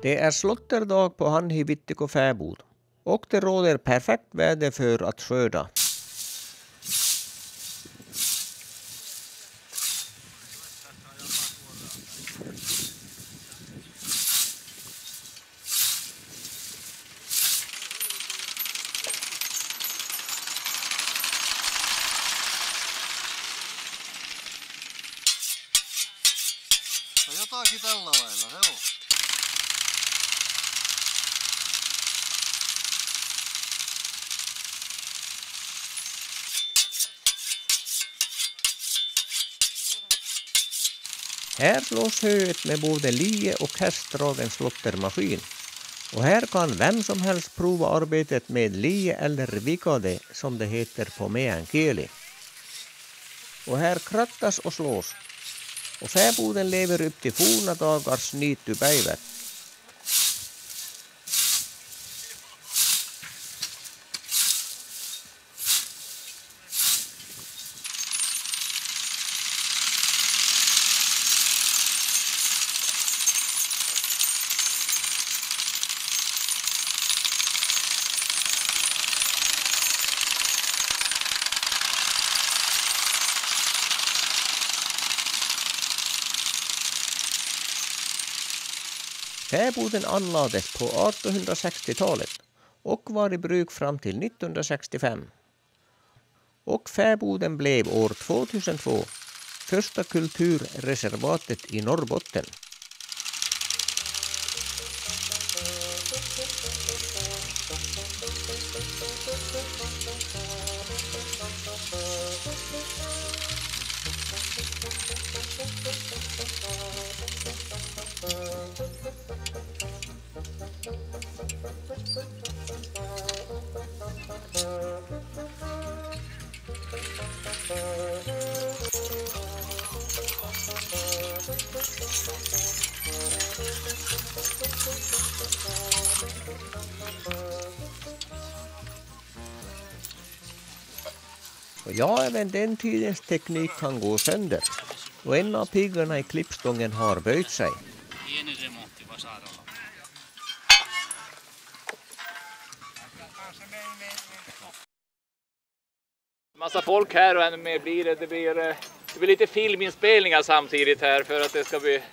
Det är slåtterdag på Hanhivittiko fäbod och det råder perfekt väder för att skörda. No jotakin tällä lailla se on. Här slås höet med både lie och hästdragen slåttermaskin. Och här kan vem som helst prova arbetet med lie eller vikade som det heter på meänkieli. Och här krattas och slås. Och fäboden lever upp till forna dagars niittypäivät. Fäboden anlades på 1860-talet och var i bruk fram till 1965. Och fäboden blev år 2002 första kulturreservatet i Norrbotten. Och ja, även den tidens teknik kan gå sönder. Och en av piggarna i klippstången har böjt sig. Massa folk här och ännu mer blir det. Det blir lite filminspelningar samtidigt här för att det ska bli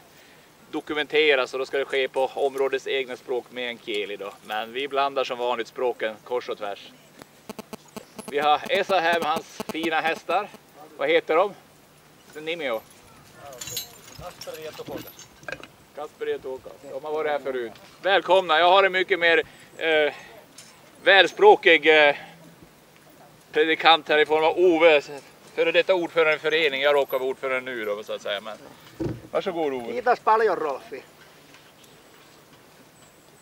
dokumenteras och då ska det ske på områdets egna språk meänkieli då. Men vi blandar som vanligt språken kors och tvärs. Vi har Esa här med hans fina hästar. Vad heter de? Nimio? Kasper och Tåka. De har varit här förut. Välkomna, jag har en mycket mer välspråkig predikant här i form av Ove. Före detta ordförande i förening. Jag råkar vara ordförande nu då så att säga. Men varsågod Ove. Kiitos paljon Rolfi.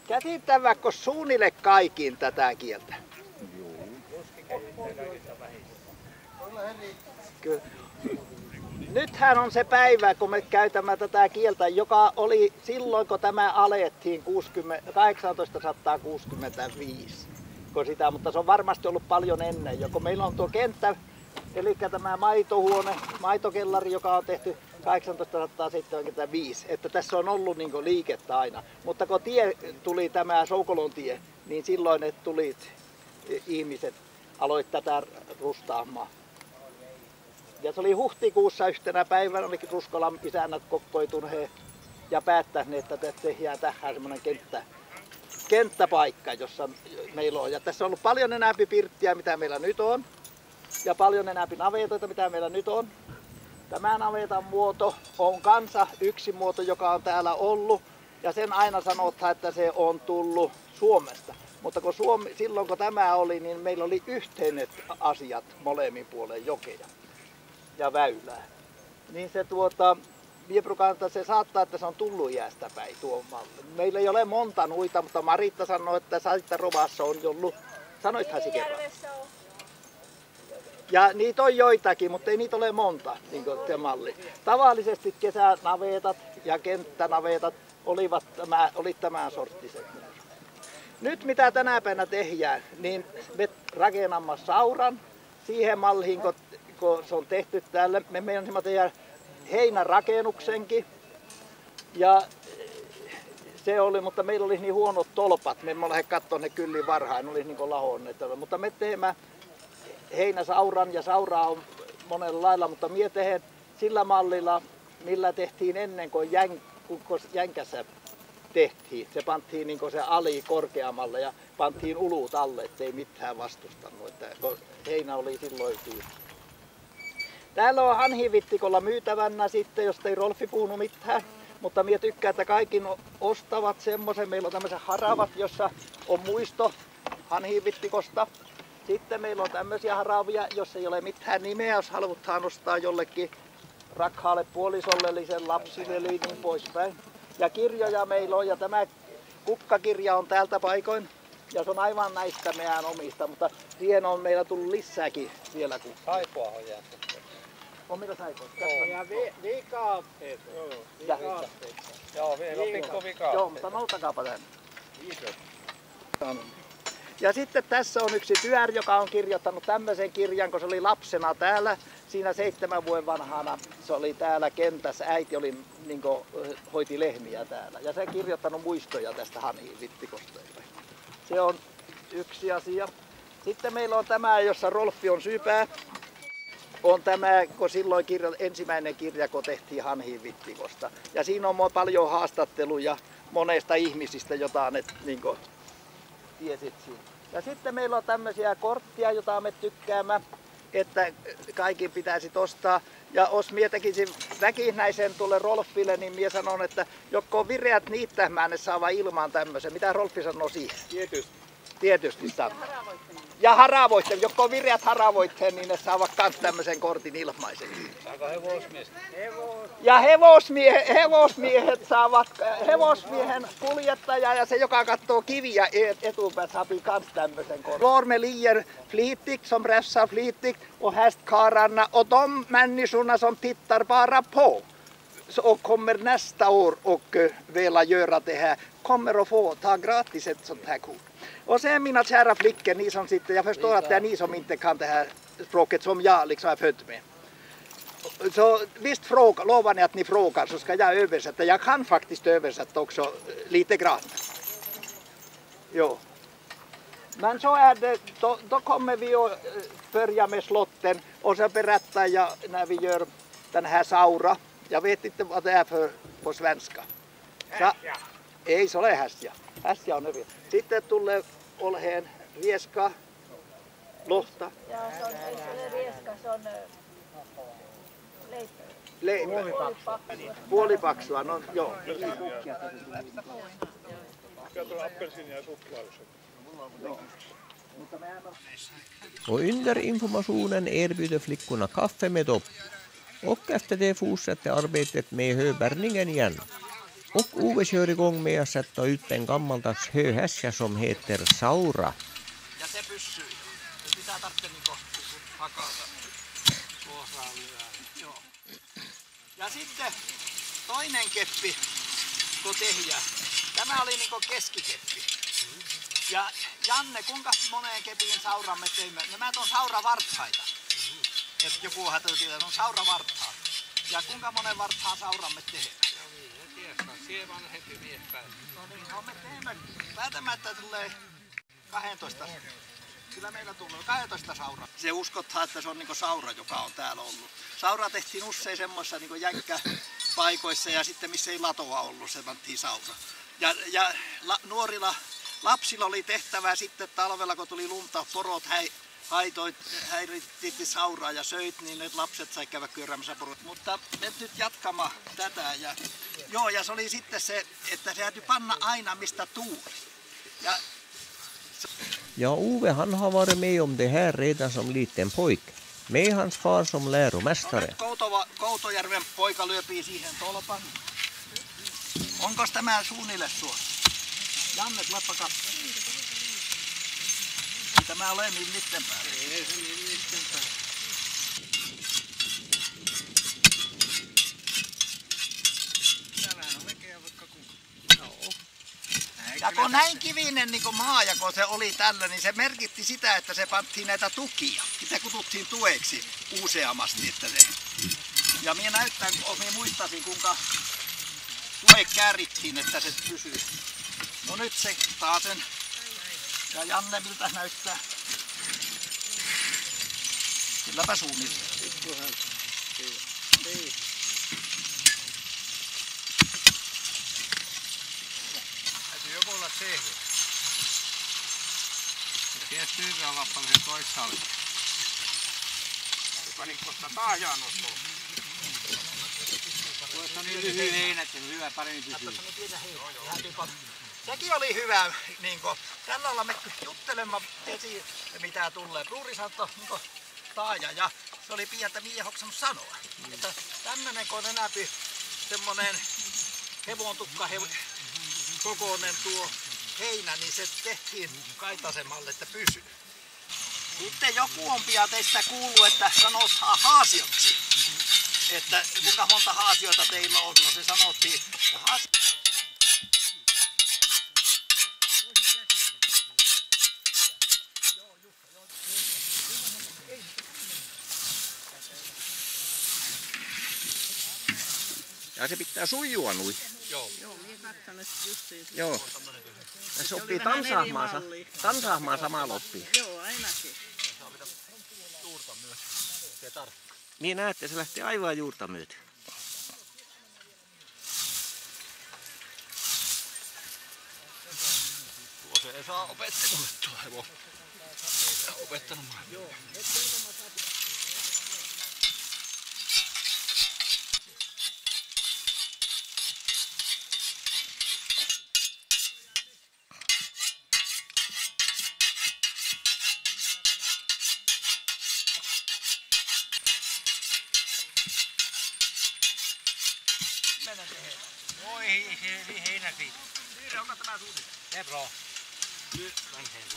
Käsittävätkö suunnille kaikkiin tätä kieltä? Kyllä. Nythän on se päivä, kun me käytämme tätä kieltä, joka oli silloin, kun tämä alettiin 1865. Sitä, mutta se on varmasti ollut paljon ennen. Joko meillä on tuo kenttä, eli tämä maitohuone, maitokellari, joka on tehty 1875. Että tässä on ollut niin kuin liikettä aina. Mutta kun tuli tämä Soukolon tie, niin silloin ne tuli ihmiset aloitti tätä rustaamaan. Ja se oli huhtikuussa yhtenä päivänä, olikin Ruskolan isännät kokoontuneet ja päättäneet, että tehdään tähän semmoinen kenttäpaikka, jossa meillä on. Ja tässä on ollut paljon enemmän pirttiä, mitä meillä nyt on. Ja paljon enemmän navetoita, mitä meillä nyt on. Tämä navetan muoto on kanssa yksi muoto, joka on täällä ollut. Ja sen aina sanotaan, että se on tullut Suomesta. Mutta kun silloin kun tämä oli, niin meillä oli yhteiset asiat molemmin puolen jokea ja väylää. Niin se Vieprukantaa se saattaa, että se on tullut iästä päin tuo malli. Meillä ei ole monta nuita, mutta Maritta sanoi, että Saitta Rovassa on ollut. Sanoithan se kerran. Ja niitä on joitakin, mutta ei niitä ole monta, niin kuin se malli. Tavallisesti kesänavetat ja kenttänavetat oli tämän sorttiset. Nyt mitä tänä päivänä tehdään, niin me rakennamme sauran siihen malliin, kun se on tehty täällä. Me meinasimme tehdä heinärakennuksenkin. Ja Se oli, mutta meillä oli niin huonot tolpat. Me emme lähde katsomaan ne kyllin varhain, ne oli niin lahonneet. Mutta me teemme heinäsauran ja sauraa on monella lailla, mutta mie tehen sillä mallilla, millä tehtiin ennen kuin jänkässä tehtiin. Se pantiin niin se ali korkeammalle ja pantiin ulut alle, ettei mitään vastustanut. Että heinä oli silloin siinä. Täällä on hanhivittikolla myytävänä sitten, josta ei Rolfi puhunut mitään. Mutta minä tykkään, että kaikki ostavat semmoisen. Meillä on tämmöiset haravat, jossa on muisto hanhivittikosta. Sitten meillä on tämmöisiä haravia, jos ei ole mitään nimeä, jos halutaan ostaa jollekin rakkaalle puolisolle, eli sen lapsille, eli niin poispäin. Ja kirjoja meillä on, ja tämä kukkakirja on täältä paikoin. Ja se on aivan näistä meidän omista, mutta siihen on meillä tullut lisääkin vielä. Saipua on jäänyt. On mitä saipua? Ja vikaapteet. Joo, vielä on pikku vikaapteet. Joo, mutta noutakaapa tänne. Ja sitten tässä on yksi tyär, joka on kirjoittanut tämmöisen kirjan, kun se oli lapsena täällä. Siinä 7 vuoden vanhana se oli täällä kentässä. Äiti oli, niin kuin, hoiti lehmiä täällä. Ja se on kirjoittanut muistoja tästä hanhivittikosta. Se on yksi asia. Sitten meillä on tämä, jossa Rolfi on syypää. On tämä, kun silloin ensimmäinen kirja, kun tehtiin hanhivittikosta. Ja siinä on paljon haastatteluja monesta ihmisistä, jota ne niin kuin, tiesit siinä. Ja sitten meillä on tämmöisiä korttia, joita me tykkäämme, että kaikki pitäisi ostaa. Ja jos mie tekisin väkinäisen tuolle Rolfille, niin mie sanon, että joko on vireät niittämään, ne saa ilman tämmöisen. Mitä Rolfi sanoo siihen? Tietysti saa. Ja haravoitteen, joko on vireät haravoitteen, niin ne saavat myös tämmöisen kortin ilmaiseksi. Saako hevosmies? Ja hevosmiehet saavat, hevosmiehen kuljettaja ja se, joka katsoo kiviä etupäässä, saapi kans tämmöisen kortin. Vorme liier flitig, som räfsar flitig och hästkarlarna och de människorna som tittar bara på och kommer nästa år och vilja göra det här kommer att få ta gratis ett sånt här kort. Och sen mina kära flickor, ni som sitter, jag förstår att det är ni som inte kan det här språket som jag liksom är född med. Så visst lovar ni att ni frågar så ska jag översätta. Jag kan faktiskt översätta också lite grann. Jo. Men så är det, då kommer vi att börja med slotten och så berättar jag när vi gör den här saura. Jag vet inte vad det är på svenska. Häsja. Ei se ole häsja. Häsja on hyvin. Sitten tulee olheen rieska, lohta. Ja se on, ei se ole rieska, se on leipä. Puolipaksua, no joo. Och under informationen erbjuder flickorna kaffe med dopp. Och efter det fortsätter arbetet med höbärgningen igen. Och Ove kör igång med att sätta ut en gammaldags höhässja som heter saura. Ja se pyssyy. Se pitää tarvitse niinku hakata. Joo. Ja sitten toinen keppi, kun tehdään. Tämä oli niinku keskikeppi. Ja Janne, kuinka moneen kepin sauran me teimme? Nämä on sauravarthaita. Et joku hätöytiin, että on sauravarthaa. Ja kuinka monen varthaan sauran me tehdään? Sie vanhempi mies päin. No niin, no me teemme päätämättä tulee 12. Kyllä meillä tulee 12 sauraa. Se uskottaa, että se on niinku saura, joka on täällä ollut. Saura tehtiin usein semmoissa niinku jänkkäpaikoissa ja sitten missä ei latoa ollut, se pantiin saura. Ja nuorilla lapsilla oli tehtävää sitten talvella, kun tuli lunta, porot häiritti sauraa ja söit, niin ne lapset sai käydä kyöräämässä porot. Mutta me nyt jatkamaan tätä. Ja se oli sitten se, että se täytyy panna aina mistä tuuli. Ja Ove han har varit med om det här redan som liten pojke. Med hans far som läromästare. Koutojärven poika lyöpii siihen tolpan. Onko tämä suunnille suosi? Janne, tuleppa katsomaan. Tämä ole millitten päällä. Ei se millitten päällä. Tämähän on vekeä vaikka kuka. Joo. Ja kun näin kivinen niin maa ja kun se oli tällä, niin se merkitti sitä, että se pantiin näitä tukia. Sitä kutsuttiin tueksi useammasti. Että se. Ja minä näyttän, minä muistasin kuinka tuet käärittiin, että se pysyy. No nyt se taasen. Ja Janne miltä näyttää? Kylläpä suunnilleen. Täytyy joku olla tehty. Ties tyypää lappalle se toisaalle. Panikkosta taas Jaanosta. Tuossa on niin lyhyt heinät ja hyvä paremmin pysyy. Sekin oli hyvä, tällä ollaan menty juttelemaan esi, mitä tulee. Bruuri sanoi, taaja, ja se oli pientä mie hoksannut sanoa. Että tämmönen kun on enäpy semmonen hevontukka kokoinen tuo heinä, niin se tehtiin kaitaisemmalle, että pysyy. Sitten joku on pian teistä kuullut, että sanotaan haasioksi. Että kuinka monta haasioita teillä on, no se sanottiin. Ja se pitää sujua nuin. Joo. Joo, minä katson justiin. Joo. Ja se oppii vähän tansaamaan samalla oppii. Joo, ainakin. Juurta myös. Se tarkka. Niin näette, se lähtee aivan juurta myöten. Tuo se ei saa opettanut tuo hevo. Opettanut maailmaa.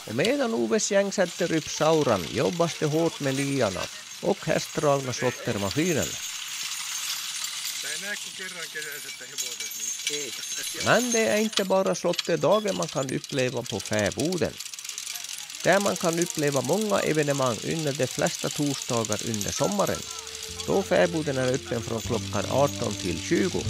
Och medan Oves gäng sätter upp sauran jobbas det hårt med liarna och hästdragna slåttermaskinen. Men det är inte bara slåtterdagen man kan uppleva på fäboden. Där man kan uppleva många evenemang under de flesta torsdagar under sommaren. Då fäboden är öppen från klockan 18 till 20.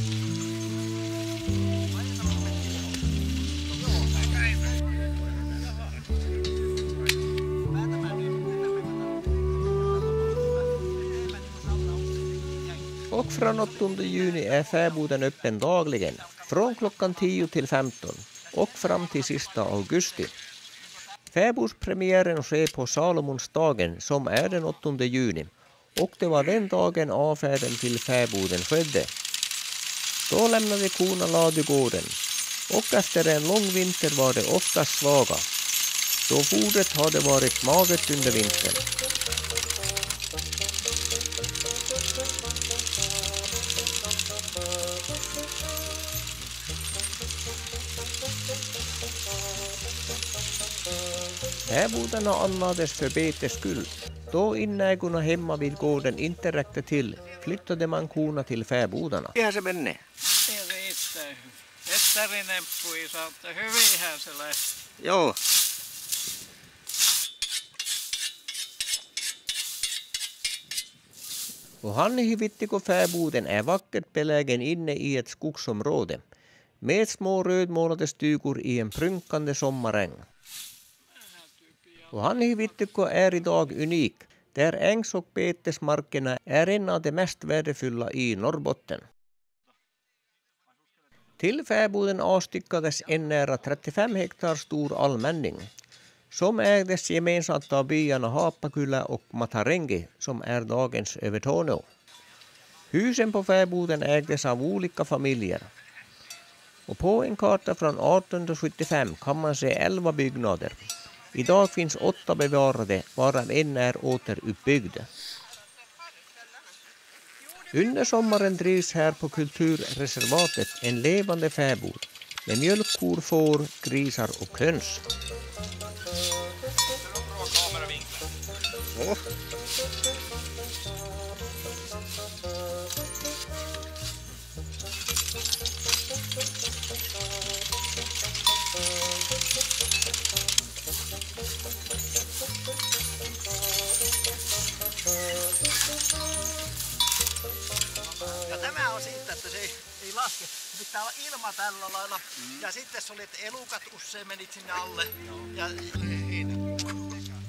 Och från 8 juni är fäboden öppen dagligen, från klockan 10 till 15 och fram till sista augusti. Fäbodspremiären sker på Salomonsdagen som är den 8 juni och det var den dagen avfärden till fäboden skedde. Då lämnade korna ladugården och efter en lång vinter var det oftast svaga. Då fodret hade varit magert under vintern. Fäbodarna anlades för betets skull. Då inägorna hemma vid gården inte räckte till flyttade man korna till fäbodarna. Ihan se menee. Se riittää. Hettarineppu ei saa, että hyvinhän se lähti. Joo. Och Hanhivittiko fäboden är vackert belägen inne i ett skogsområde med små rödmålade stugor i en prunkande sommaräng. Och Hanhivittiko är idag unik, där ängs- och betesmarkerna är en av de mest värdefulla i Norrbotten. Till fäboden avstyckades en nära 35 hektar stor allmänning, som ägdes gemensamt av byarna Haapakyla och Matarengi, som är dagens Övertorneå. Husen på fäboden ägdes av olika familjer. Och på en karta från 1875 kan man se 11 byggnader. Idag finns 8 bevarade, varav en är återuppbyggd. Under sommaren drivs här på kulturreservatet en levande fäbod med mjölkkor, får, grisar och höns. Ja tämä on siitä, että se ei laske. Se pitää olla Ja sitten se oli, että elukat usein menit sinne alle. Ja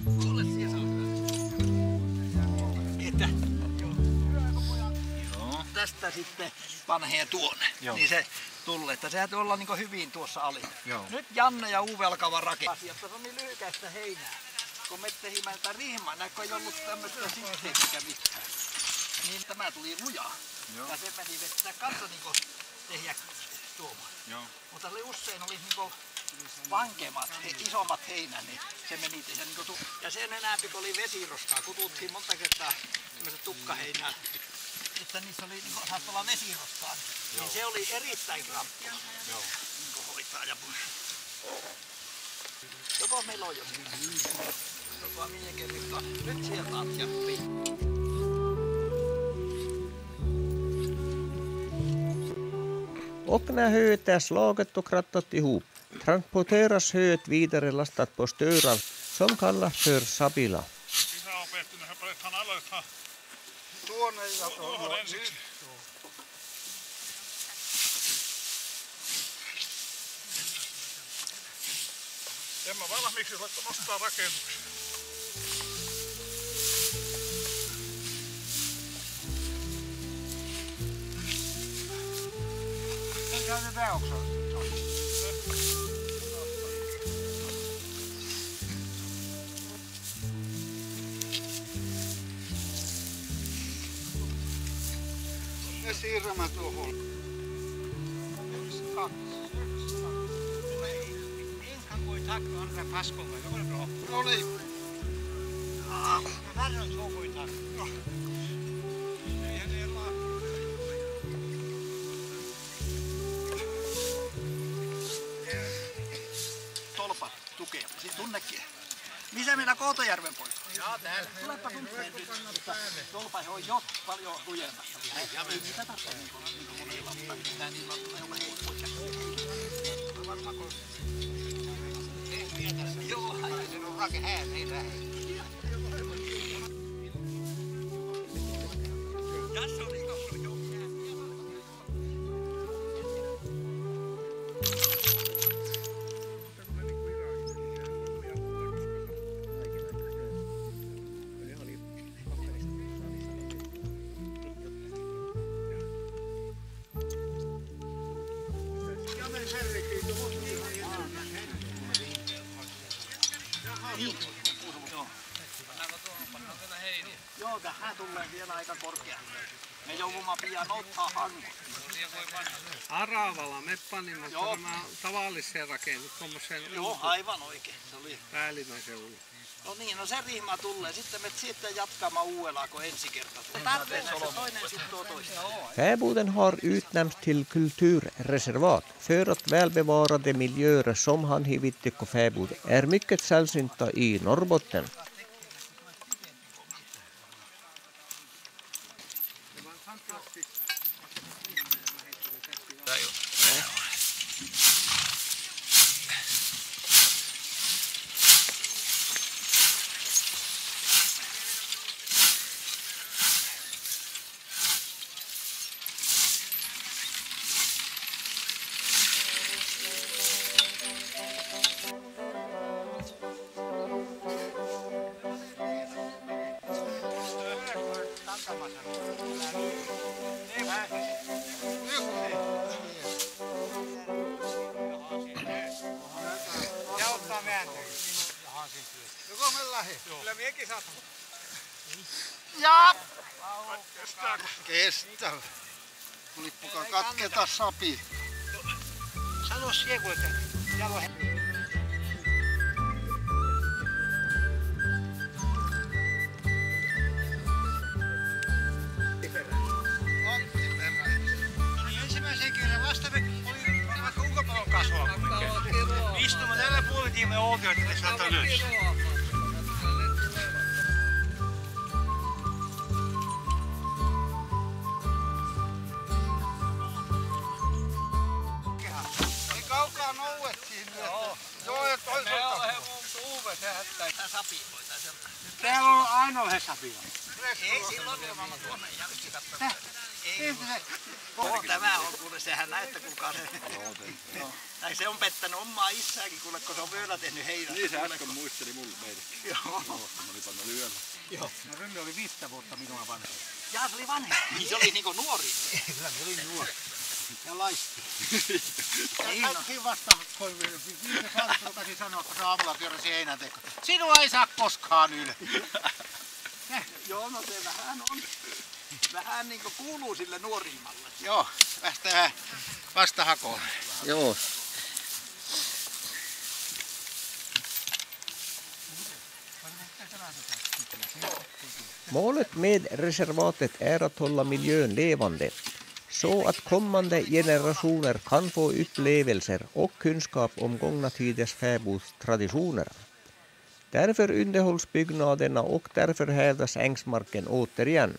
kuule, siellä että tästä sitten panheen tuonne. Niin se tulee, että se täytyy olla niin hyvin tuossa alilla. Nyt Janne ja Uwe alkavat rakentaa. Asiassa on niin lyhykäistä heinää. Kun me tehimme tätä rihmaa, näkö ei ollut tämmöistä sitteitä mitään. Niin tämä tuli lujaa. Ja se meni vettä kanssa niin tehdä tuomaan. Mutta se usein oli niin vankemmat, isommat heinät, niin se meni tehdä niin ja sen enääpi kun oli vesiroskaa, kututtiin monta kertaa tämmöiset tukkaheinää, että niissä oli niin saat olla vesiroskaa, niin se oli erittäin krappiä niin hoitaa ja joko meillä on jo joko minä kerran, nyt sieltä on jäppi. Och när höet är slaget och krattat ihop transporteras höet vidare lastat på störar som kallas för sabila. Tuonne ja tuohon ensiksi. En mä valmiiksi laittaa nostaa rakennuksia. Käytetään oksaa. Ne siirrämme tuohon. Enkan voi takka andra paskolla, joka on bra. No niin. Värre så voi takka. Eihän ne Tolpat tukea, siis tunnekin. Missä meillä Kootojärven poika? Jaa, täällä. Tulepa tunteen nyt. Tolpa on jo paljon lujempaa. Ei niitä tarvitse niin monilla, mutta mitään niillä on heikkoja. Varmaan kun... Joo, se on rake hään, ei lähe. Tässä on ikossa jo. Joo, tähän tulee vielä aika korkea. Me joudumme pian ottaa hangot. Aravalla me panimme nämä tavallisia rakennut tuommoiseen Joo, aivan oikein. Se oli. päällimmäisen. No niin, no se rihma tulee. Sitten me sitten jatkamaan uudella kuin ensi kertaa. Tarpeeksi se toinen sitten tuo toista. Fäboden har utnämnts till kulturreservat för att välbevarade miljöer som Hanhivittiko fäbod är mycket sällsynta i Norrbotten. Joko me lähe? Kyllä miekin saat. Ja! Kestää. Lippukaa katketa sapi. Sano siellä, kun jalo. Ensimmäisen kerran vasta me oli vaikka ulkopallon kasvaa. Istumme tällä puolella me oltiin, että ne saattaa ylös. Ei kaukaa nouet sinne. Joo, ja toisaalta. Täällä on ainoa he sapila. Ei silloin, kun mä tuonne jälkeen katsomaan. Tämä on kuule, sehän näyttää kukaan se. Näin se on pettänyt omaa isääkin kuule, kun se on vyöllä tehnyt heinät. Niin se äsken muisteli mulle meitä. Joo. Mä olin panna lyöllä. Joo. No Rylli oli 5 vuotta minua vanha. Jaa, se oli vanha. Niin se oli niinku nuori. Kyllä se oli nuori. Ja laiski. Niin Ja on. kaikki vasta, kun viime salissa rukasin sanoa, kun se aamulla pyöräsi heinäntekoon. Sinua ei saa koskaan yli. Joo, no se vähän niinku kuuluu sille nuorimmalle. Joo, päästään vastahakoon. Joo. Målet med reservatet är att hålla miljön levande så att kommande generationer kan få upplevelser och kunskap om gångna tiders fäbodstraditioner. Därför underhålls byggnaderna och därför hävdas ängsmarken återigen.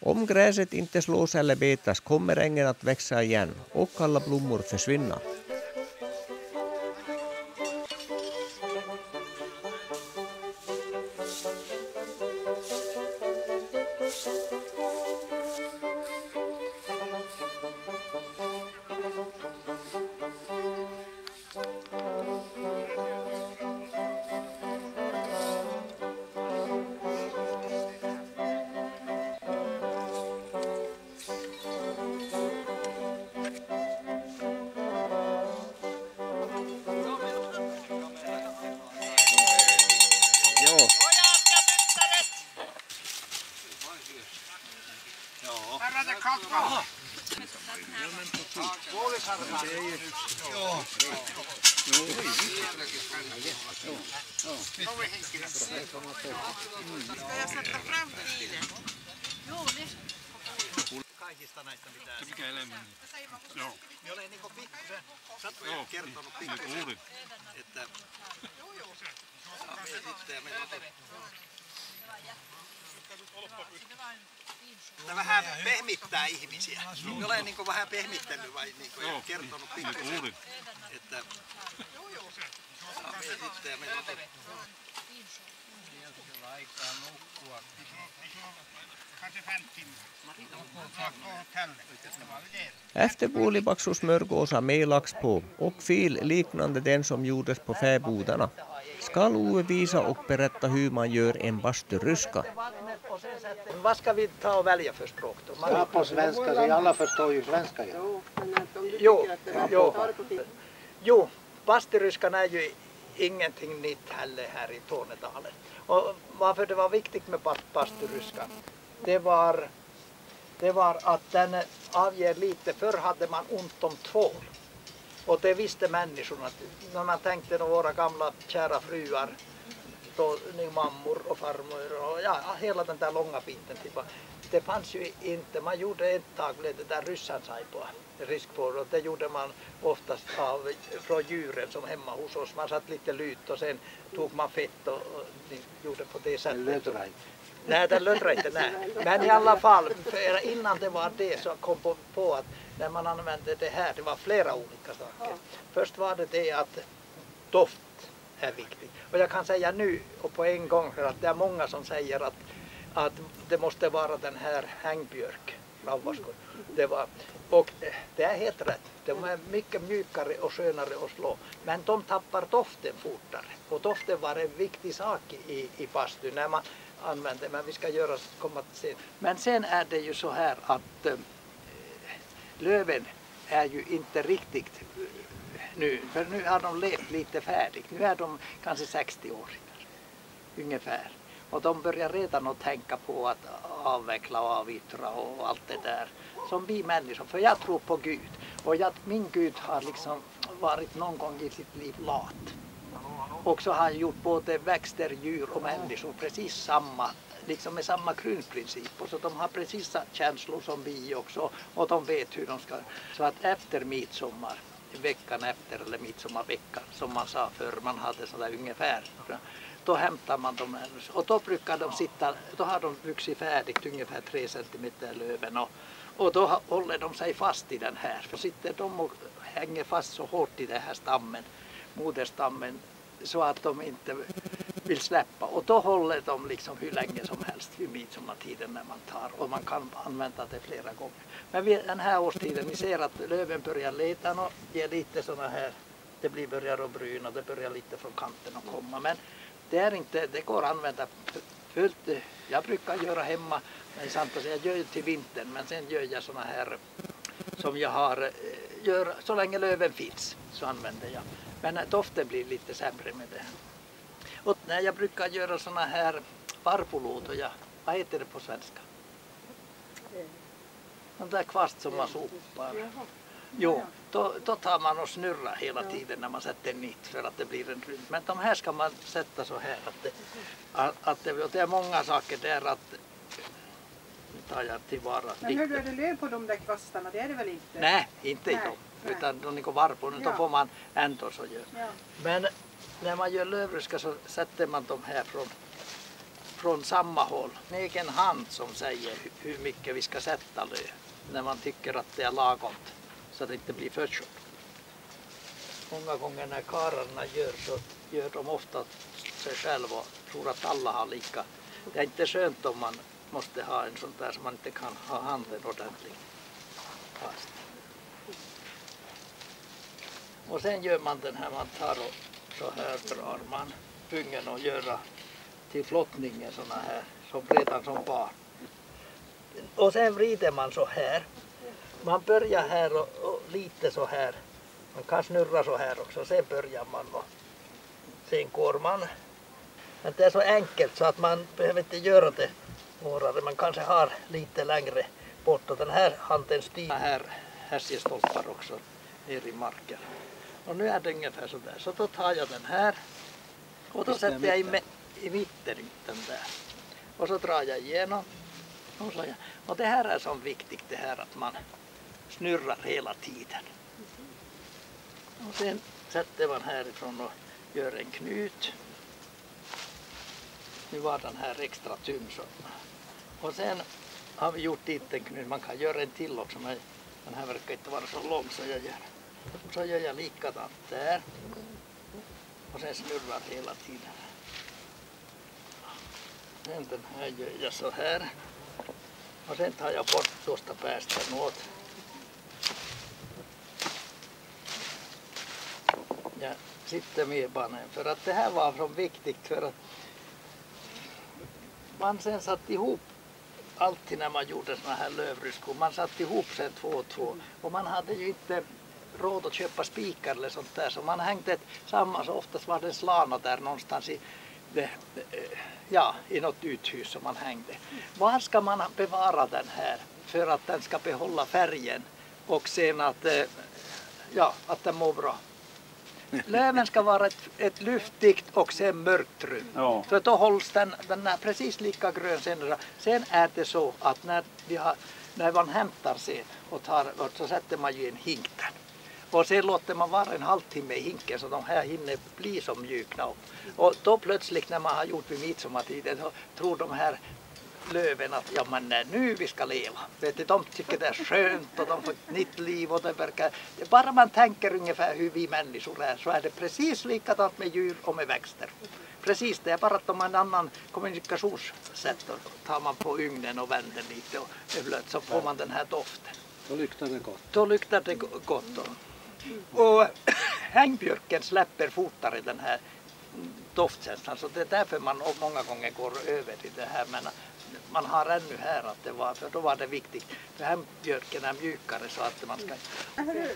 Om gräset inte slås eller betas kommer ängen att växa igen och alla blommor försvinna. Kaikista näistä mitään. Mikä elämä? Joo. Minä olen niinku pikkusen, sä oot kertonut pikkusen, että sitten meillä on Tämä vähän pehmittää ihmisiä. Minä olen niinku vähän pehmittänyt vai niinku kertonut pikkusen, että sitten meillä on Efter Bolibaks och smörgåsa med lax på och fil liknande den som gjordes på fäbodarna ska Ove visa och berätta hur man gör en basturyska. Vad ska vi ta och välja för språk då? Ja, på svenska, så alla förstår ju svenska. Jo, basturyskan är ju ingenting nytt heller här i Tornedalen. Och varför det var viktigt med basturyskan, det var att den avger lite. Förr hade man ont om tvål. Och det visste människorna. När man tänkte på våra gamla kära fruar, då, mammor och farmor och ja, hela den där långa biten. Det fanns ju inte, man gjorde ett tag blev det där ryssan sig på risk på, och det gjorde man oftast från djuren som hemma hos oss. Man satt lite lut och sen tog man fett och gjorde på det sättet. Nej, det lödde inte, nej. Men i alla fall, för innan det var det så kom på att när man använde det här, det var flera olika saker. Först var det att doft är viktigt. Och jag kan säga nu och på en gång för att det är många som säger att det måste vara den här hängbjörk, lauvaskoj. Och det är helt rätt. De är mycket mjukare och skönare att slå. Men de tappar doften fortare. Och doften var en viktig sak i bastu när man använder. Men vi ska komma till sen. Men sen är det ju så här att löven är ju inte riktigt nu. För nu har de levt lite färdigt. Nu är de kanske 60-åringar ungefär. Och de börjar redan att tänka på att avveckla och avyttra och allt det där. Som vi människor, för jag tror på Gud. Och min Gud har liksom varit någon gång i sitt liv lat. Och så har han gjort både växter, djur och människor precis samma, liksom med samma grundprincip. Och så de har precis samma känslor som vi också. Och de vet hur de ska. Så att efter midsommar, veckan efter eller midsommarveckan, som man sa förr, man hade sådär ungefär. Då hämtar man dem här och då brukar de sitta, då har de vuxit färdigt ungefär 3 centimeter löven och då håller de sig fast i den här. För sitter de och hänger fast så hårt i den här stammen, moderstammen, så att de inte vill släppa. Och då håller de liksom hur länge som helst vid midsommartiden när man tar. Och man kan använda det flera gånger. Men vid den här årstiden, ni ser att löven börjar leta och ger lite såna här, det börjar att bryna, det börjar lite från kanten att komma. Men det är inte, det går att använda fullt. Jag brukar göra hemma, men sant att jag gör till vintern, men sen gör jag såna här som jag har, gör så länge löven finns så använder jag. Men doften blir lite sämre med det. Och när jag brukar göra såna här varpolådor, vad heter det på svenska? De där kvast som man sopar. Jo, då tar man och snurrar hela tiden när man sätter nitt för att det blir en rund. Men de här ska man sätta så här att det är många saker där att tar jag tillvara. Men hur är det löv på de där kvastarna? Det är det väl inte? Nej, inte i dem. Utan de går varpor, då får man ändå så göra. Ja. Men när man gör lövruska så sätter man dem här från samma håll. En egen hand som säger hur mycket vi ska sätta löv. När man tycker att det är lagom så att det inte blir för tjockt. Många gånger när karlarna gör så gör de ofta sig själva och tror att alla har lika. Det är inte skönt om man måste ha en sån där som man inte kan ha handen ordentligt fast. Och sen gör man den här, man tar och så här drar man pungen och gör till flottningen såna här, som redan som barn. Och sen vrider man så här. Man börjar här och lite så här. Man kan snurra så här också, sen börjar man och sen går man. Men det är så enkelt så att man behöver inte göra det svårare. Man kanske har lite längre bort och den här handen styr här häststolpar också ner i marken. Och nu är det ungefär så där. Så då tar jag den här och då sätter jag i mitten den där. Och så drar jag igenom. Och det här är så viktigt det här att man snurrar hela tiden. Och sen sätter man härifrån och gör en knut. Nu var den här extra tunn så. Och sen har vi gjort dit en knut. Man kan göra en till också men den här verkar inte vara så lång så jag gör. Och så gör jag likadant där. Och sen snurrar hela tiden. Sen den här gör jag så här. Och sen tar jag bort tuosta päästä åt. Ja sitten med banen. För att det här var så viktigt för att man sen satt ihop alltid när man gjorde såna här lövruskor. Man satt ihop sen 2 och 2. Och man hade ju inte råd att köpa spikar eller sånt där. Så man hängde samma, så oftast var det slana där någonstans i något uthus som man hängde. Var ska man bevara den här för att den ska behålla färgen och sen att den mår bra? Löven ska vara ett luftigt och sen mörkt runt. Ja. För då hålls den är precis lika grön sen. Sen är det så att när man hämtar sen och så sätter man ju i en hink den. Och sen låter man vara en halvtimme i hinken så de här hinner bli så mjukna. Och då plötsligt när man har gjort vid midsommartiden så tror de här löven att ja men nu vi ska leva. Vet du, de tycker det är skönt och de får ett nytt liv och det verkar. Bara man tänker ungefär hur vi människor är så är det precis likadant med djur och med växter. Precis, det är bara att de har en annan kommunikationssätt. Och tar man på ugnen och vänder lite och så får man den här doften. Då luktar det gott. Då luktar det gott. Och hängbjörken släpper fortare den här doftkänslan. Så det är därför man många gånger går över till det här. Men man har ännu här att det var, för då var det viktigt. För hembjörken är mjukare så att man ska...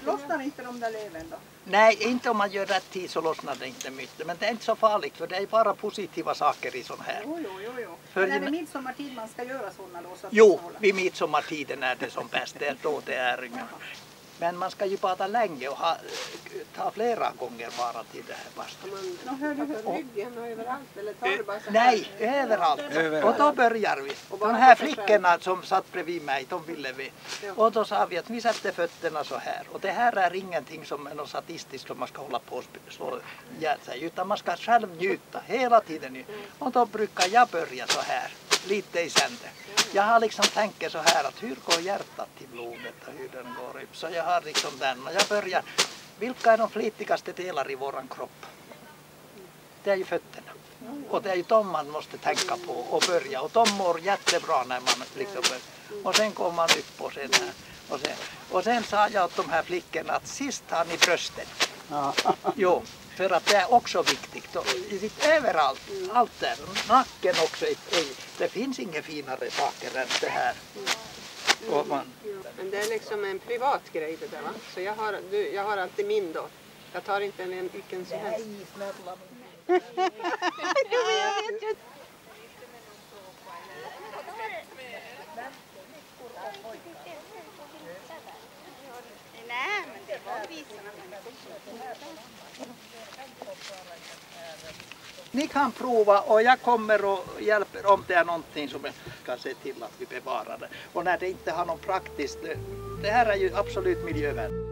Lossnar inte de där löven då? Nej, inte om man gör rätt tid så lossnar det inte mycket. Men det är inte så farligt för det är bara positiva saker i sån här. Jo. För men är det midsommartid man ska göra sådana då? Så att jo, vid midsommartiden är det som bäst. Det är då det är ungefär. Men man ska ju bada länge och ta flera gånger bara till det här bastun. Hör du för ryggen och överallt eller tar du bara så här? Nej, överallt. Och då börjar vi. De här flickorna som satt bredvid mig, de ville vi. Och då sa vi att vi sätter fötterna så här. Och det här är ingenting som är något sadistiskt som man ska hålla på och slå ihjäl sig. Utan man ska själv njuta hela tiden. Och då brukar jag börja så här, lite i sänder. Jag har liksom tänkt så här att hur går hjärtat till blodet och hur den går upp. Så jag har liksom den och jag börjar. Vilka är de flitigaste delar i våran kropp? det är ju fötterna. Och det är ju de man måste tänka på och börja. Och de mår jättebra när man liksom börjar. Och sen kommer man upp och sen här. Och sen sa jag åt de här flickorna att sist har ni brösten. Jo, för att det är också viktigt. Överallt, allt där. Nacken också. Det finns inga finare saker än det här. Men det är liksom en privat grej det där, va? Så jag har alltid min då. Jag tar inte vilken som helst. Nej, men det var grisarna. Ni kan prova och jag kommer och hjälper om det är någonting som jag kan se till att vi bevarar det. Och när det inte har någon praktiskt, det här är ju absolut miljövänligt.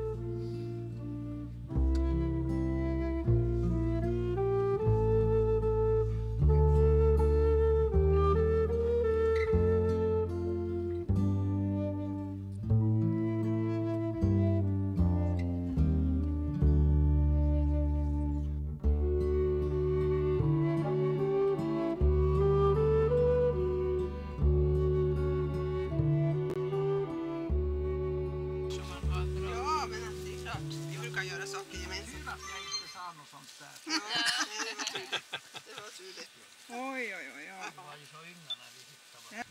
Oj, oj, oj. Ja. Vi var ju så unga när vi hittade.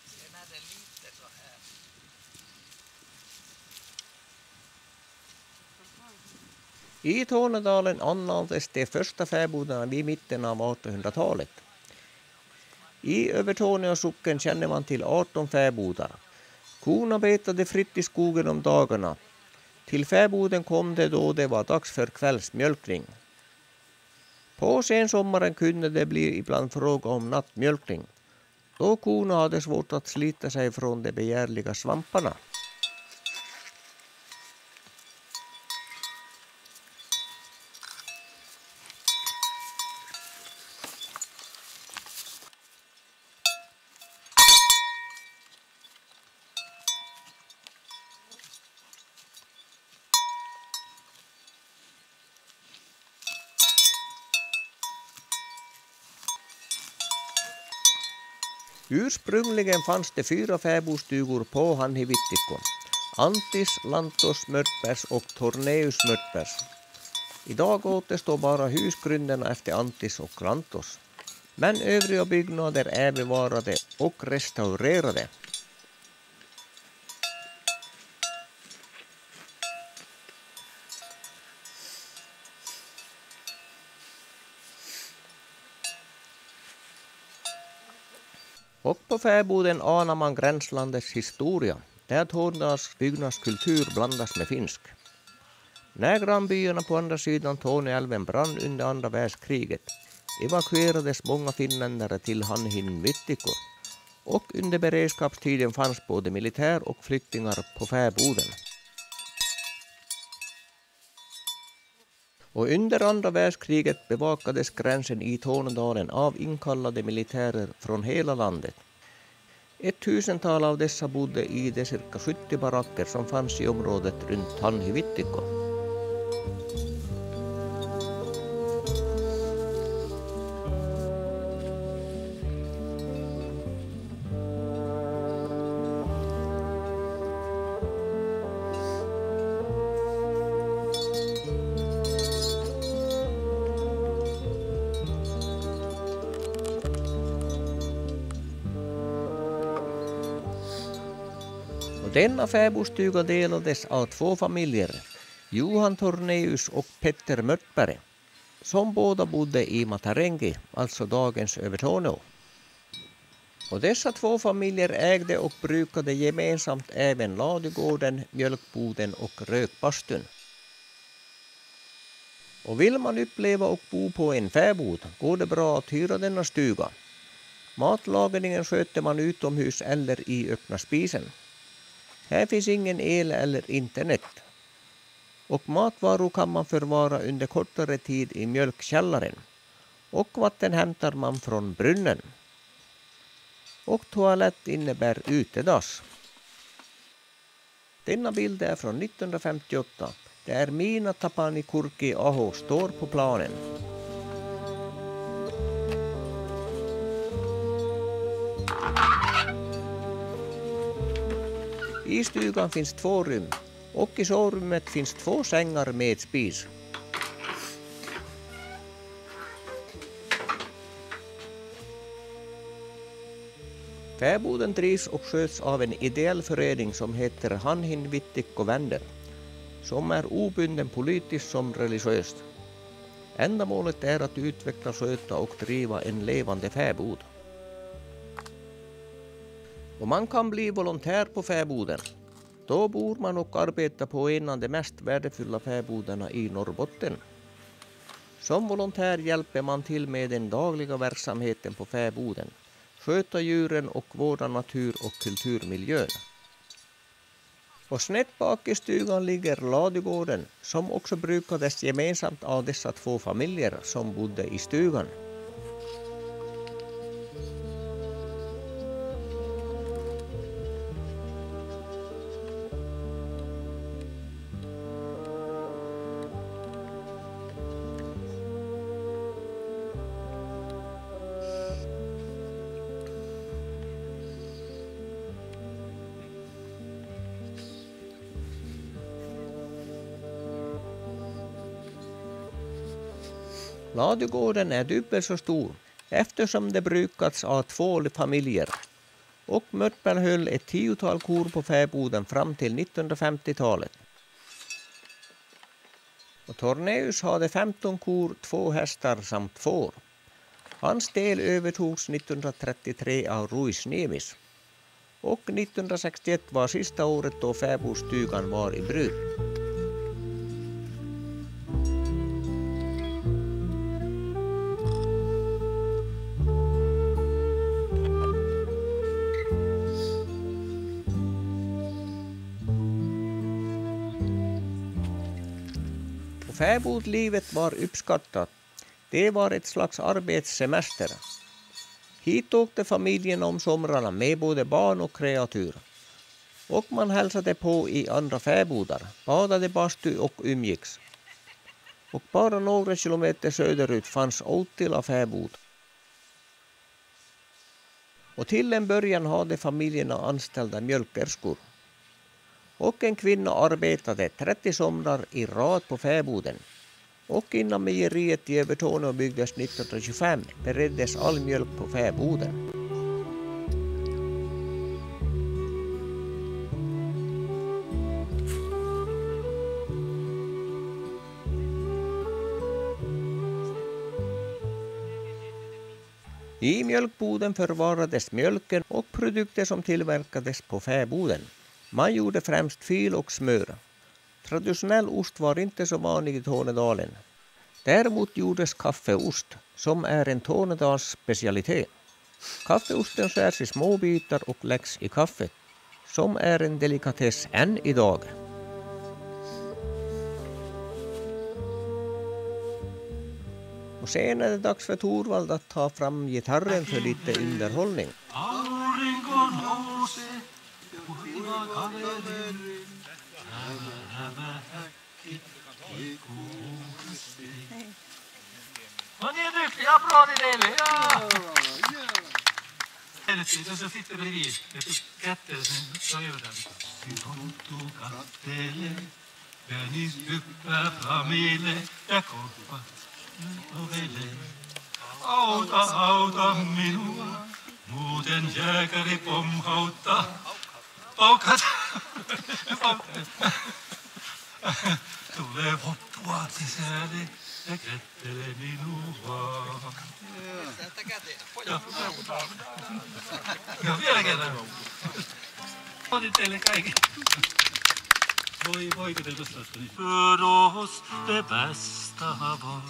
Sen är det lite så här. I Tornedalen anlades de första fäbodarna vid mitten av 1800-talet. I Övertorneå socken känner man till 18 fäbodar. Korna betade fritt i skogen om dagarna. Till fäboden kom det då det var dags för kvällsmjölkning. På sensommaren kunde det bli ibland fråga om nattmjölkning, då korna hade svårt att slita sig från de begärliga svamparna. Ursprungligen fanns det 4 fäbodstugor på Hanhivittiko. Antis, Lantos, Mörtbergs och Torneus Mörtbergs. Idag återstår bara husgrunderna efter Antis och Lantos. Men övriga byggnader är bevarade och restaurerade. Och på fäboden anar man gränslandets historia, där Tornedals byggnadskultur blandas med finsk. När grannbyarna på andra sidan Torneälven brann under andra världskriget evakuerades många finländare till Hanhivittiko, och under beredskapstiden fanns både militär och flyktingar på fäboden. Och under andra världskriget bevakades gränsen i Tornedalen av inkallade militärer från hela landet. 1000-tal av dessa bodde i de cirka 70 baracker som fanns i området runt Hanhivittiko. Denna fäbodstuga delades av 2 familjer, Johan Torneus och Petter Mörtberg, som båda bodde i Matarengi, alltså dagens Övertorneå. Och dessa 2 familjer ägde och brukade gemensamt även ladugården, mjölkboden och rökbastun. Och vill man uppleva och bo på en fäbod går det bra att hyra denna stuga. Matlagningen sköter man utomhus eller i öppna spisen. Här finns ingen el eller internet. Och matvaror kan man förvara under kortare tid i mjölkkällaren. Och vatten hämtar man från brunnen. Och toalett innebär utedass. Denna bild är från 1958. där Miina Tapani Kurki-Aho står på planen. I stugan finns 2 rum och i sovrummet finns 2 sängar med spis. Fäboden drivs och sköts av en ideell förening som heter Hanhin Vittikko Vänner, som är obunden politiskt som religiöst. Ändamålet är att utveckla, sköta och driva en levande fäbod. Och man kan bli volontär på fäboden. Då bor man och arbetar på en av de mest värdefulla fäbodarna i Norrbotten. Som volontär hjälper man till med den dagliga verksamheten på fäboden, sköta djuren och vårda natur- och kulturmiljön. Och snett bak i stugan ligger ladugården, som också brukades gemensamt av dessa 2 familjer som bodde i stugan. Ladugården är dubbelt så stor eftersom det brukats av 2 familjer, och Mörtberg höll ett 10-tal kor på fäboden fram till 1950-talet. Och Torneus hade 15 kor, 2 hästar samt får. Hans del övertogs 1933 av Ruis Niemis, och 1961 var sista året då fäbodstugan var i bruk. Fäbodlivet var uppskattat. Det var ett slags arbetssemester. Hit åkte familjen om somrarna med både barn och kreatur. Och man hälsade på i andra fäbodar, badade bastu och umgicks. Och bara några kilometer söderut fanns Outtila fäbod. Och till en början hade familjerna anställda mjölkerskor. Och en kvinna arbetade 30 somrar i rad på fäboden. Och innan mejeriet i Övertorneå byggdes 1925 bereddes all mjölk på fäboden. I mjölkboden förvarades mjölken och produkter som tillverkades på fäboden. Man gjorde främst fil och smör. Traditionell ost var inte så vanlig i Tornedalen. Däremot gjordes kaffeost, som är en Tornedals specialitet. Kaffeosten skärs i små bitar och läggs i kaffet, som är en delikatess än idag. Och sen är det dags för Torvald att ta fram gitarren för lite underhållning. Ja, ni är duktiga. Applåd i det. Ja! Så sitter bredvid. Katter som gör den. Kattele, vänis hyppää famille ja koppa ovelle. Auta minua, muuten jääkäri pomhauttaa. Paukat. Tulee hoppua sisälle ja kättelee minua. Ja vielä kerran. Otin teille kaikki. Voiko teille tuosta niin? För oss det bästa var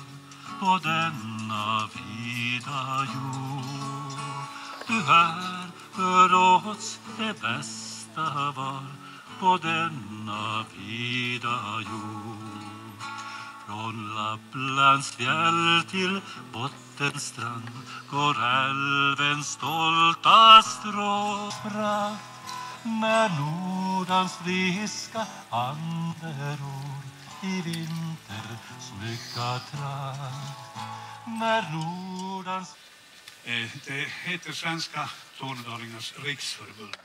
på denna vida jord. Du här för oss det bästa var på denna vida jord. Från Lapplands fjäll till Bottenstrand går älvens stolta stråk. När Nordans friska anderord i vinter smycka trakt när Nordans... Det heter Svenska Tornedalingars riksförbund,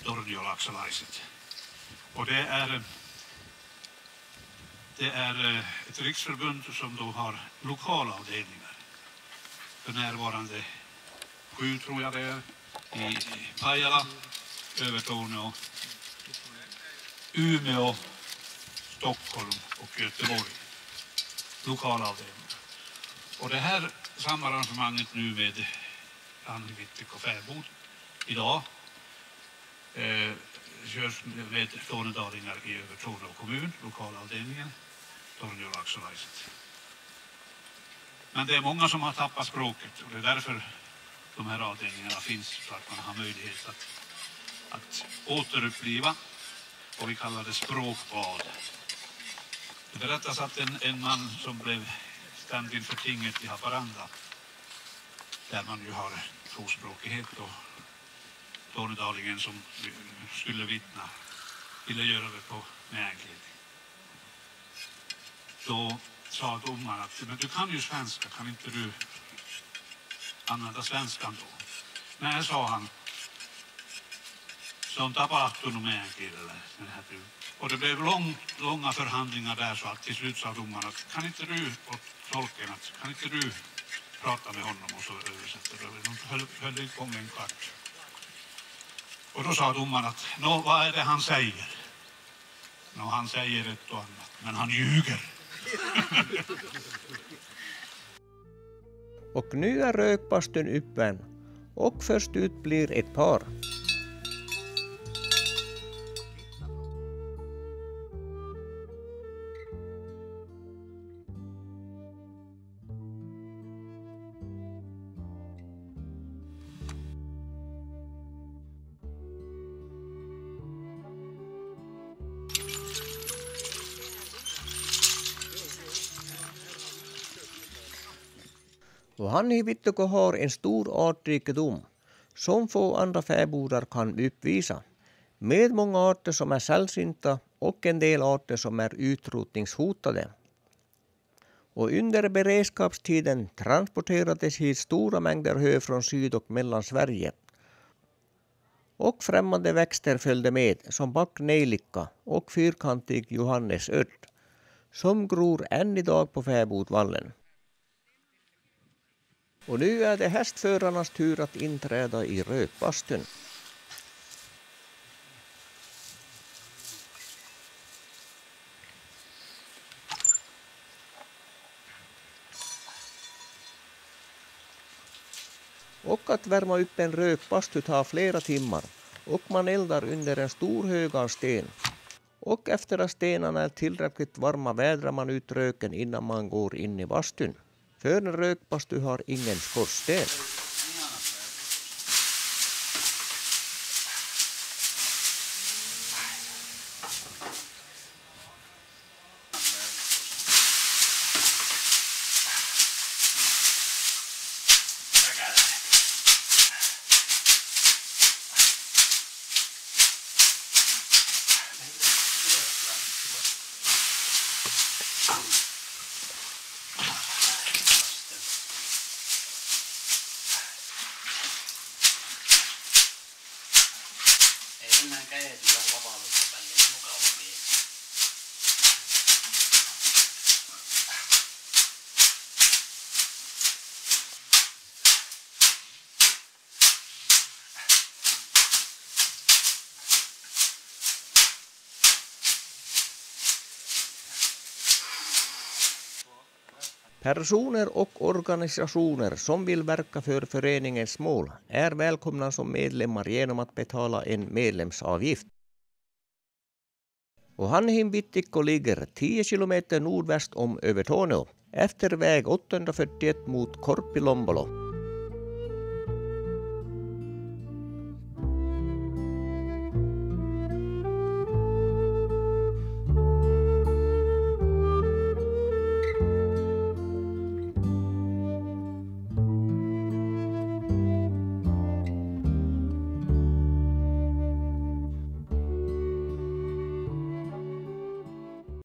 Torniolaksalaiset. Och det är ett riksförbund som då har lokalavdelningar. För närvarande 7 tror jag det är i Pajala, Övertorneå, Umeå, Stockholm och Göteborg. Lokalavdelningar. Och det här samarrangemanget nu med Annevittek och Fäbod idag körs med tornedalingar i Övertorneå kommun, lokalavdelningen, Torniolaksalaiset. Men det är många som har tappat språket och det är därför de här avdelningarna finns, så att man har möjlighet att återuppliva, och vi kallar det språkbad. Det berättas att en man som blev stämd inför tinget i Haparanda, där man ju har tvåspråkighet, och tornedalingen som skulle vittna ville göra det på meänkieli. Då sa domaren att men du kan ju svenska, kan inte du använda svenskan då? Nej, sa han. Se on tapahtunut meänkielellä. Och det blev långa förhandlingar där, så att till slut sa domaren att kan inte du, och tolken att kan inte du prata med honom, och så översätter det. De höll igång en kvart. Och då sa domaren att vad är det han säger? Han säger ett och annat, men han ljuger. Och nu är rökbastun uppvärmd och först ut blir ett par. Och Annevittek har en stor artrikedom som få andra fäbodar kan uppvisa, med många arter som är sällsynta och en del arter som är utrotningshotade. Och under beredskapstiden transporterades hit stora mängder hö från Syd- och Mellansverige. Och främmande växter följde med, som backnejlika och fyrkantig johannesöd, som gror än idag på fäbodvallen. Och nu är det hästförarnas tur att inträda i rökbastun. Och att värma upp en rökbastu tar flera timmar, och man eldar under en stor hög av sten. Och efter att stenarna är tillräckligt varma vädrar man ut röken innan man går in i bastun. För en rökbastu har ingen skorsten. Personer och organisationer som vill verka för föreningens mål är välkomna som medlemmar genom att betala en medlemsavgift. Och Annevittek ligger 10 kilometer nordväst om Övertorneå efter väg 841 mot Korpilombolo.